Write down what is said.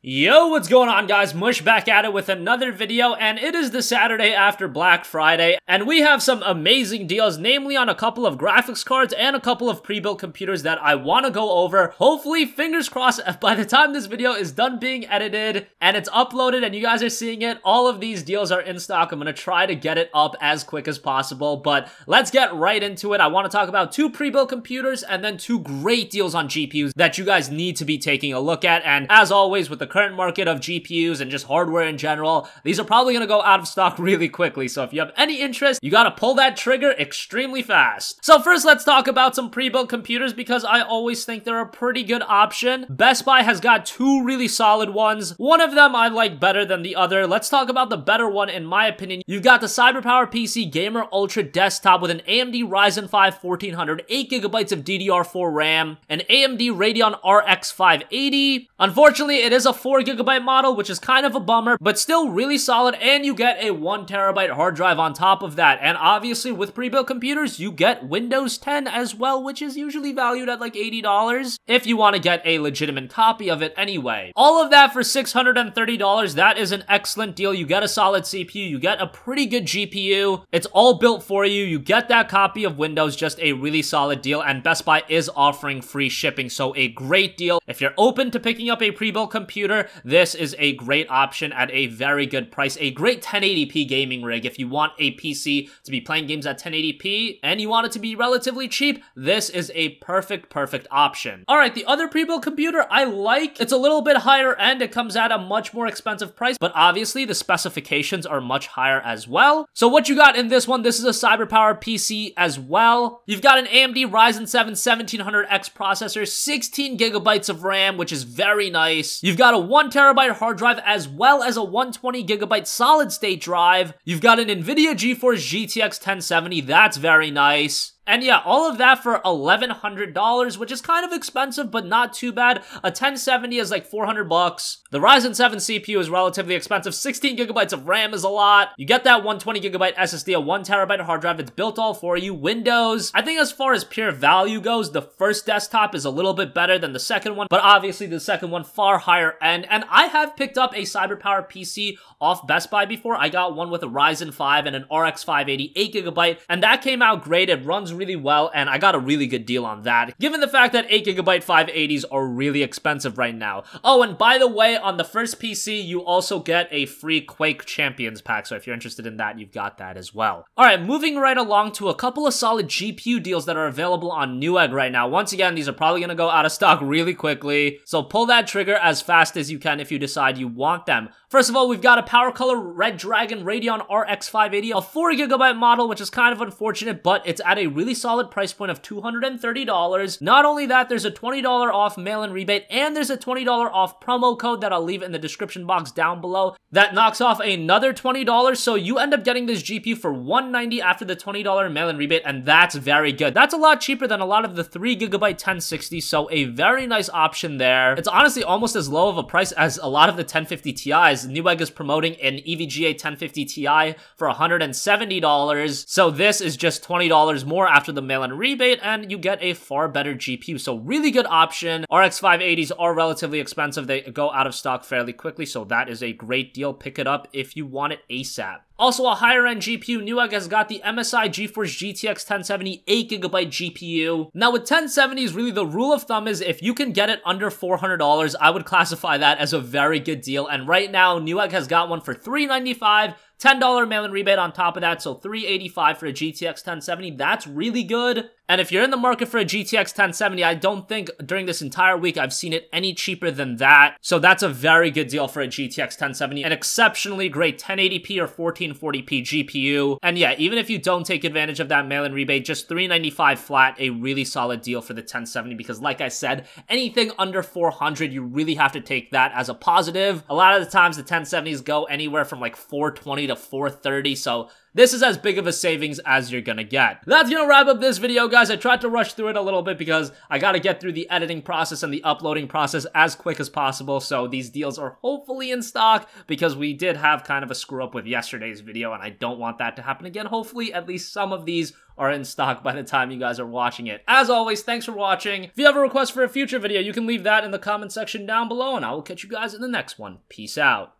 Yo, what's going on, guys? Mush back at it with another video, and it is the Saturday after Black Friday, and we have some amazing deals, namely on a couple of graphics cards and a couple of pre-built computers that I want to go over. Hopefully, fingers crossed, by the time this video is done being edited and it's uploaded and you guys are seeing it, all of these deals are in stock. I'm going to try to get it up as quick as possible, but let's get right into it. I want to talk about two pre-built computers and then two great deals on GPUs that you guys need to be taking a look at, and as always, with the current market of GPUs and just hardware in general, these are probably going to go out of stock really quickly, so if you have any interest, you got to pull that trigger extremely fast. So first, let's talk about some pre-built computers because I always think they're a pretty good option. Best Buy has got two really solid ones. One of them I like better than the other. Let's talk about the better one in my opinion. You've got the CyberPowerPC Gamer Ultra desktop with an AMD Ryzen 5 1400, 8GB of DDR4 RAM, an AMD Radeon RX 580. Unfortunately, it is a 4GB model, which is kind of a bummer, but still really solid, and you get a 1TB hard drive on top of that. And obviously, with pre-built computers, you get Windows 10 as well, which is usually valued at like $80 if you want to get a legitimate copy of it anyway. All of that for $630, that is an excellent deal. You get a solid CPU, you get a pretty good GPU, it's all built for you, you get that copy of Windows, just a really solid deal, and Best Buy is offering free shipping, so a great deal. If you're open to picking up a pre-built computer, this is a great option at a very good price. A great 1080p gaming rig. If you want a PC to be playing games at 1080p and you want it to be relatively cheap, this is a perfect option. Alright, the other pre-built computer I like. It's a little bit higher end. It comes at a much more expensive price, but obviously the specifications are much higher as well. So what you got in this one, this is a CyberPowerPC as well. You've got an AMD Ryzen 7 1700X processor, 16GB of RAM, which is very nice. You've got a 1TB hard drive as well as a 120GB solid state drive. You've got an NVIDIA GeForce GTX 1070, that's very nice. And yeah, all of that for $1,100, which is kind of expensive, but not too bad. A 1070 is like 400 bucks. The Ryzen 7 CPU is relatively expensive. 16GB of RAM is a lot. You get that 120GB SSD, a 1TB hard drive. It's built all for you. Windows. I think as far as pure value goes, the first desktop is a little bit better than the second one, but obviously the second one far higher end. And I have picked up a CyberPowerPC off Best Buy before. I got one with a Ryzen 5 and an RX 580, 8GB, and that came out great. It runs really well, and I got a really good deal on that, given the fact that 8GB 580s are really expensive right now. Oh, and by the way, on the first PC, you also get a free Quake Champions pack, so if you're interested in that, you've got that as well. Alright, moving right along to a couple of solid GPU deals that are available on Newegg right now. Once again, these are probably going to go out of stock really quickly, so pull that trigger as fast as you can if you decide you want them. First of all, we've got a PowerColor Red Dragon Radeon RX 580, a 4GB model, which is kind of unfortunate, but it's at a really solid price point of $230. Not only that, there's a $20 off mail-in rebate, and there's a $20 off promo code that I'll leave in the description box down below. That knocks off another $20, so you end up getting this GPU for $190 after the $20 mail-in rebate, and that's very good. That's a lot cheaper than a lot of the 3GB 1060, so a very nice option there. It's honestly almost as low of a price as a lot of the 1050 Ti's. Newegg is promoting an EVGA 1050 Ti for $170, so this is just $20 more after the mail-in rebate, and you get a far better GPU, so really good option. RX 580s are relatively expensive. They go out of stock fairly quickly, so that is a great deal. Pick it up if you want it ASAP. Also, a higher-end GPU, Newegg has got the MSI GeForce GTX 1070 8GB GPU. Now, with 1070s, really the rule of thumb is if you can get it under $400, I would classify that as a very good deal. And right now, Newegg has got one for $395. $10 mail-in rebate on top of that, so $385 for a GTX 1070. That's really good. And if you're in the market for a GTX 1070, I don't think during this entire week I've seen it any cheaper than that. So that's a very good deal for a GTX 1070. An exceptionally great 1080p or 1440p GPU. And yeah, even if you don't take advantage of that mail-in rebate, just $395 flat, a really solid deal for the 1070, because like I said, anything under $400, you really have to take that as a positive. A lot of the times the 1070s go anywhere from like $420 to $430, so this is as big of a savings as you're gonna get. That's gonna wrap up this video, guys. I tried to rush through it a little bit because I gotta get through the editing process and the uploading process as quick as possible, so these deals are hopefully in stock, because we did have kind of a screw up with yesterday's video, and I don't want that to happen again. Hopefully, at least some of these are in stock by the time you guys are watching it. As always, thanks for watching. If you have a request for a future video, you can leave that in the comment section down below, and I will catch you guys in the next one. Peace out.